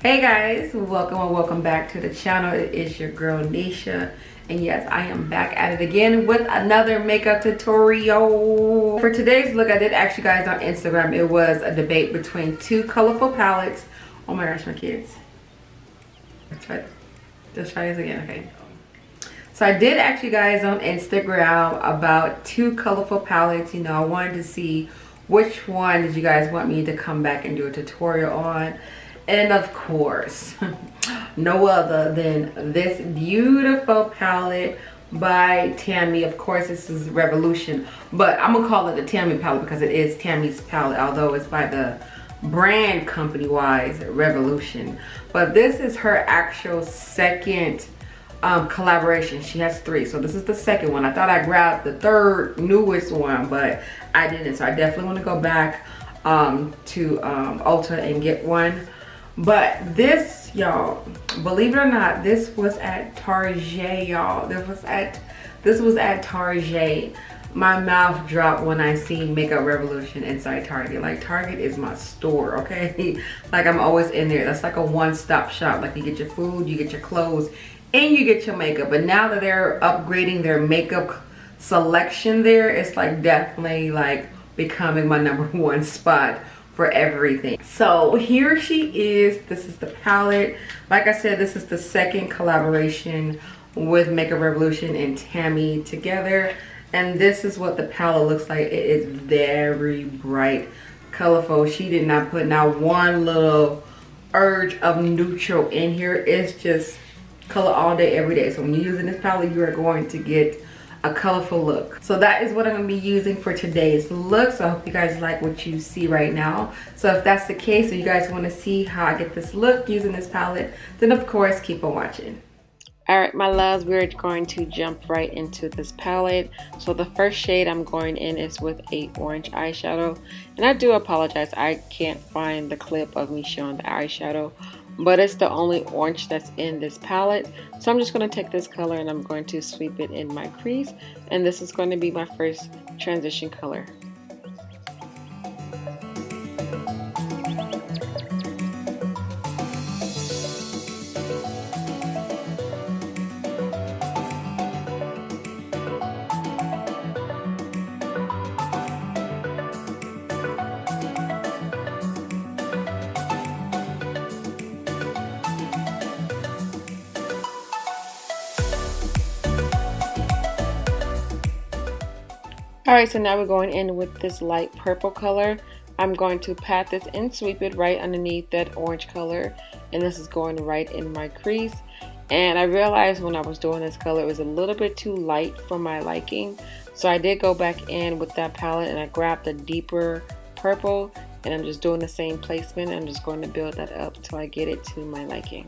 Hey guys, welcome and welcome back to the channel. It is your girl Nesha, and yes, I am back at it again with another makeup tutorial. For today's look, I did ask you guys on Instagram. It was a debate between two colorful palettes. Oh my gosh, my kids. Let's try this again. Okay. So I did ask you guys on Instagram about two colorful palettes. You know, I wanted to see which one did you guys want me to come back and do a tutorial on. And of course, no other than this beautiful palette by TAMMi. Of course, this is Revolution, but I'm gonna call it the TAMMi palette because it is TAMMi's palette, although it's by the brand company wise Revolution. But this is her actual second collaboration. She has three, so this is the second one. I thought I grabbed the third newest one, but I didn't, so I definitely want to go back to Ulta and get one. But this, y'all, believe it or not, this was at Target, y'all. This was at Target. My mouth dropped when I seen Makeup Revolution inside Target. Like, Target is my store, okay? Like, I'm always in there. That's like a one-stop shop. Like, you get your food, you get your clothes, and you get your makeup. But now that they're upgrading their makeup selection there, it's like definitely like becoming my #1 spot for everything. So here she is. This is the palette. Like I said, this is the second collaboration with Makeup Revolution and TAMMi together, and this is what the palette looks like. It is very bright, colorful. She did not put not one little urge of neutral in here. It's just color all day every day. So when you're using this palette, you are going to get a colorful look. So that is what I'm going to be using for today's look. So I hope you guys like what you see right now. So if that's the case, or you guys want to see how I get this look using this palette, then of course keep on watching. Alright my loves, we're going to jump right into this palette. So the first shade I'm going in is with a orange eyeshadow. And I do apologize, I can't find the clip of me showing the eyeshadow, but it's the only orange that's in this palette. So I'm just going to take this color and I'm going to sweep it in my crease, and this is going to be my first transition color. Alright, so now we're going in with this light purple color. I'm going to pat this and sweep it right underneath that orange color, and this is going right in my crease. And I realized when I was doing this color it was a little bit too light for my liking, so I did go back in with that palette and I grabbed a deeper purple, and I'm just doing the same placement. I'm just going to build that up till I get it to my liking.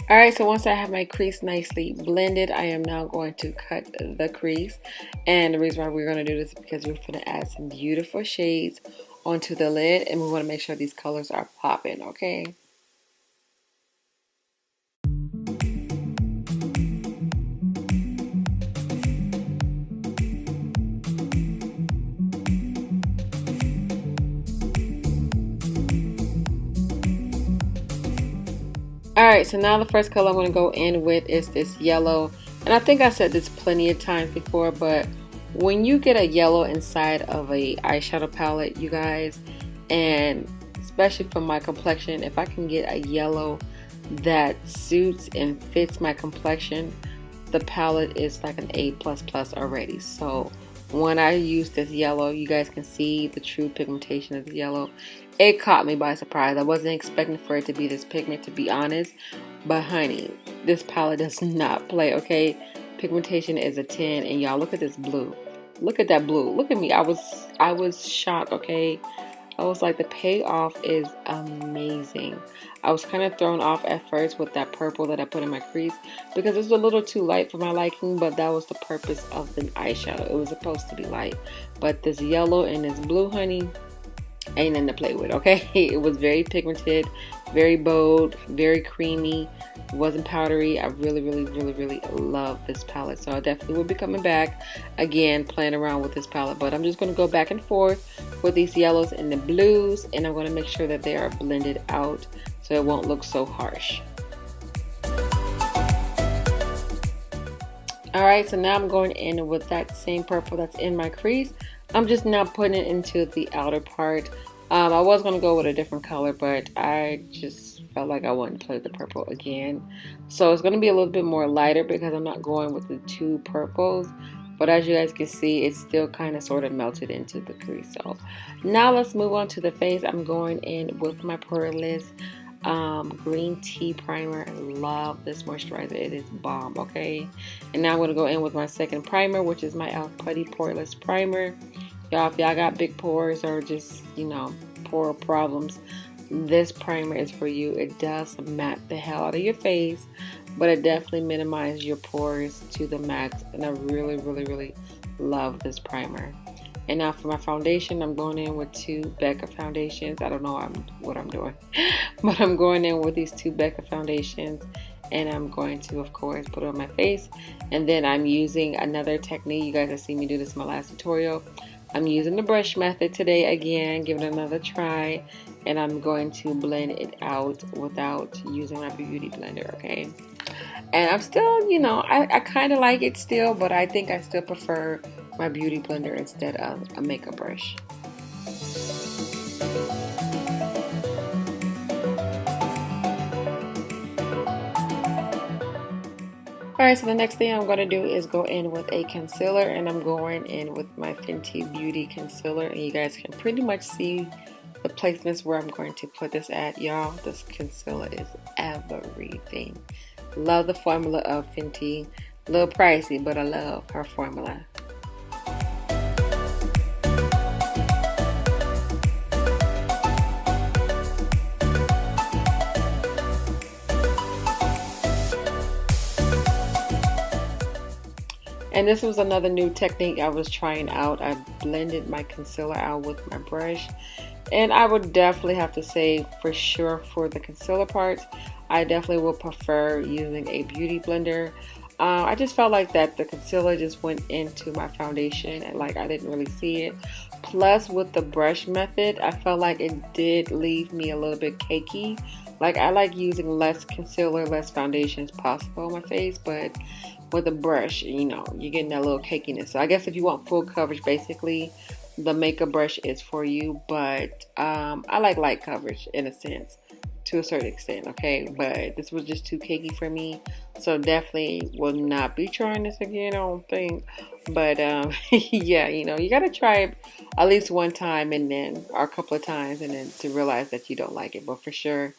Alright, so once I have my crease nicely blended, I am now going to cut the crease. And the reason why we're going to do this is because we're going to add some beautiful shades onto the lid, and we want to make sure these colors are popping, okay? Alright, so now the first color I'm going to go in with is this yellow. And I think I said this plenty of times before, but when you get a yellow inside of a eyeshadow palette, you guys, and especially for my complexion, if I can get a yellow that suits and fits my complexion, the palette is like an A++ already. So when I use this yellow, you guys can see the true pigmentation of the yellow. It caught me by surprise. I wasn't expecting for it to be this pigment, to be honest. But honey, this palette does not play, okay? Pigmentation is a 10, and y'all look at this blue. Look at that blue. Look at me. I was shocked, okay? I was like, the payoff is amazing. I was kind of thrown off at first with that purple that I put in my crease because it was a little too light for my liking, but that was the purpose of the eyeshadow. It was supposed to be light. But this yellow and this blue, honey, ain't nothing to play with, okay? It was very pigmented, very bold, very creamy. It wasn't powdery. I really love this palette. So I definitely will be coming back again, playing around with this palette. But I'm just going to go back and forth with these yellows and the blues, and I'm going to make sure that they are blended out so it won't look so harsh. Alright, so now I'm going in with that same purple that's in my crease. I'm just now putting it into the outer part. I was going to go with a different color, but I just felt like I wanted to play with the purple again. So it's going to be a little bit more lighter because I'm not going with the two purples. But as you guys can see, it's still kind of sort of melted into the crease. So now let's move on to the face. I'm going in with my PURLISSE green tea primer. I love this moisturizer. It is bomb, okay? And now I'm going to go in with my second primer, which is my PUTTY poreless primer. Y'all, if y'all got big pores or just, you know, pore problems, this primer is for you. It does matte the hell out of your face, but it definitely minimizes your pores to the max, and I really love this primer. And now for my foundation, I'm going in with two BECCA foundations. I don't know what I'm doing, but I'm going in with these two BECCA foundations, and I'm going to, of course, put it on my face. And then I'm using another technique. You guys have seen me do this in my last tutorial. I'm using the brush method today again, giving it another try, and I'm going to blend it out without using my beauty blender, okay? And I'm still, you know, I kind of like it still, but I think I still prefer my beauty blender instead of a makeup brush. Alright, so the next thing I'm going to do is go in with a concealer, and I'm going in with my Fenty Beauty Concealer, and you guys can pretty much see the placements where I'm going to put this at, y'all. This concealer is everything. Love the formula of Fenty. A little pricey, but I love her formula. And this was another new technique I was trying out. I blended my concealer out with my brush. And I would definitely have to say, for sure, for the concealer parts, I definitely would prefer using a beauty blender. I just felt like that the concealer just went into my foundation and like I didn't really see it. Plus with the brush method, I felt like it did leave me a little bit cakey. Like I like using less concealer, less foundation as possible on my face, but with a brush, you know, you're getting that little cakiness. So I guess if you want full coverage, basically, the makeup brush is for you. But I like light coverage in a sense, to a certain extent, okay? But this was just too cakey for me, so definitely will not be trying this again, I don't think. But yeah, you know, you gotta try it at least one time, and then, or a couple of times, and then to realize that you don't like it. But for sure,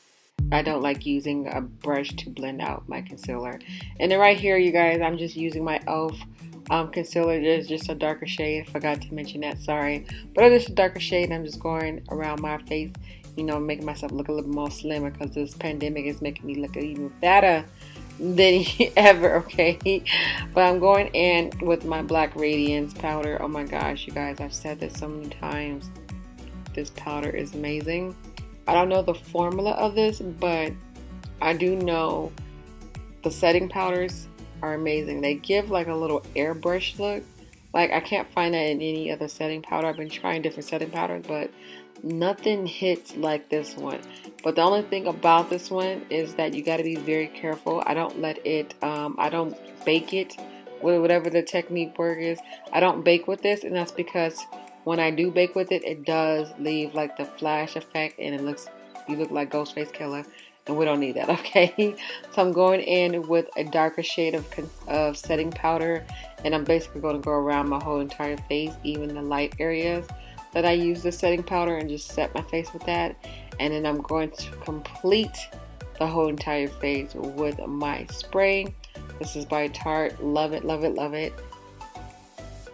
I don't like using a brush to blend out my concealer. And then right here, you guys, I'm just using my e.l.f. Concealer. It's just a darker shade. I forgot to mention that, sorry. But it's just a darker shade, and I'm just going around my face, you know, making myself look a little more slimmer, because this pandemic is making me look even fatter than ever, okay? But I'm going in with my Black Radiance powder. Oh my gosh, you guys, I've said this so many times. This powder is amazing. I don't know the formula of this, but I do know the setting powders are amazing. They give like a little airbrush look. Like I can't find that in any other setting powder. I've been trying different setting powders, but nothing hits like this one. But the only thing about this one is that you got to be very careful. I don't let it, I don't bake it with whatever the technique word is. I don't bake with this, and that's because when I do bake with it, it does leave like the flash effect, and it looks, you look like Ghostface Killer, and we don't need that, okay? So I'm going in with a darker shade of setting powder, and I'm basically going to go around my whole entire face, even the light areas that I use the setting powder, and just set my face with that. And then I'm going to complete the whole entire face with my spray. This is by Tarte. Love it, love it, love it.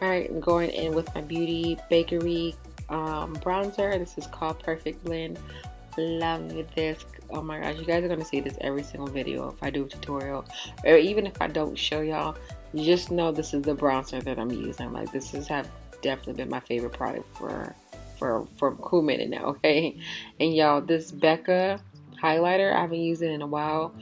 Alright, I'm going in with my Beauty Bakery bronzer. This is called Perfect Blend. Love this. Oh my gosh, you guys are going to see this every single video if I do a tutorial. Or even if I don't show y'all, just know this is the bronzer that I'm using. Like, this has definitely been my favorite product for a cool minute now, okay? And y'all, this BECCA highlighter, I haven't used it in a while.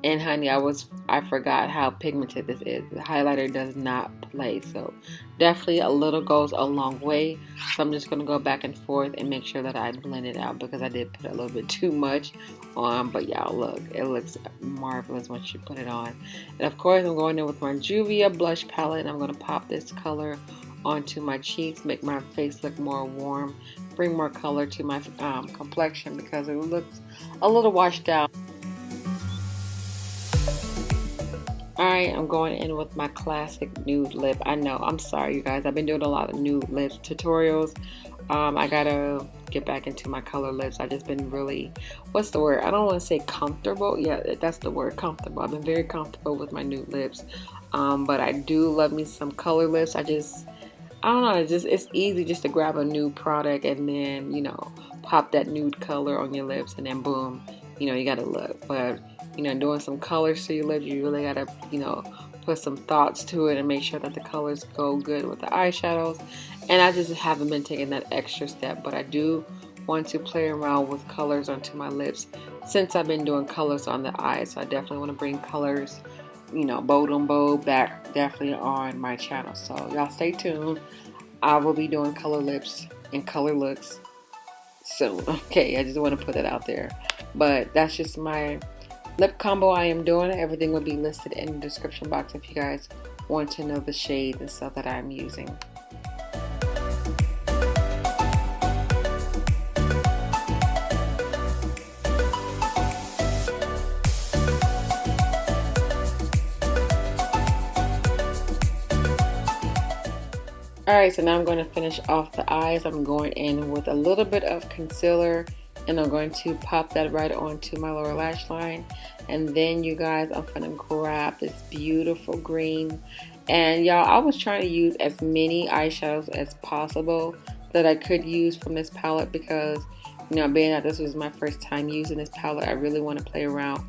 And honey, I forgot how pigmented this is. The highlighter does not play, so definitely a little goes a long way. So I'm just gonna go back and forth and make sure that I blend it out because I did put a little bit too much on. But y'all, look, it looks marvelous once you put it on. And of course, I'm going in with my Juvia blush palette, and I'm gonna pop this color onto my cheeks, make my face look more warm, bring more color to my complexion because it looks a little washed out. Alright, I'm going in with my classic nude lip. I know, I'm sorry you guys, I've been doing a lot of nude lip tutorials. I gotta get back into my color lips. I've just been really, what's the word? I don't want to say comfortable. Yeah, that's the word, comfortable. I've been very comfortable with my nude lips. But I do love me some color lips. I don't know, it's easy just to grab a new product and then, you know, pop that nude color on your lips and then boom, you know, you gotta look. But you know, doing some colors to your lips, you really gotta, you know, put some thoughts to it and make sure that the colors go good with the eyeshadows. And I just haven't been taking that extra step, but I do want to play around with colors onto my lips since I've been doing colors on the eyes. So I definitely want to bring colors, you know, bold on bold back definitely on my channel. So y'all stay tuned. I will be doing color lips and color looks soon. Okay, I just want to put it out there. But that's just my lip combo I am doing. Everything will be listed in the description box if you guys want to know the shades and stuff that I'm using. Alright, so now I'm going to finish off the eyes. I'm going in with a little bit of concealer and I'm going to pop that right onto my lower lash line. And then you guys, I'm going to grab this beautiful green. And y'all, I was trying to use as many eyeshadows as possible that I could use from this palette because, you know, being that this was my first time using this palette, I really want to play around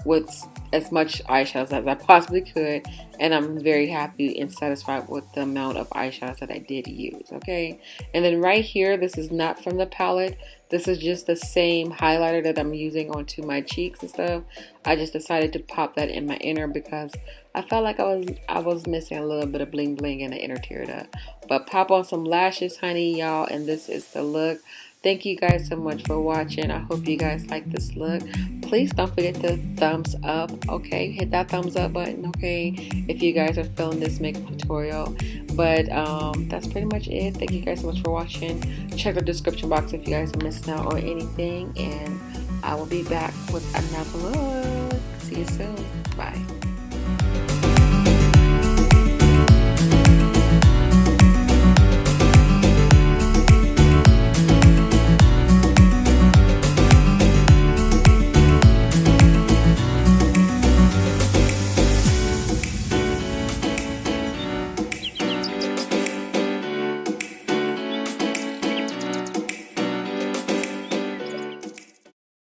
with as much eyeshadows as I possibly could, and I'm very happy and satisfied with the amount of eyeshadows that I did use. Okay, and then right here, this is not from the palette. This is just the same highlighter that I'm using onto my cheeks and stuff. I just decided to pop that in my inner because I felt like I was missing a little bit of bling bling in the inner tear duct. But pop on some lashes, honey, y'all, and this is the look. Thank you guys so much for watching. I hope you guys like this look. Please don't forget to thumbs up, okay? Hit that thumbs up button, okay? If you guys are feeling this makeup tutorial. But that's pretty much it. Thank you guys so much for watching. Check the description box if you guys are missing out on anything. And I will be back with another look. See you soon. Bye.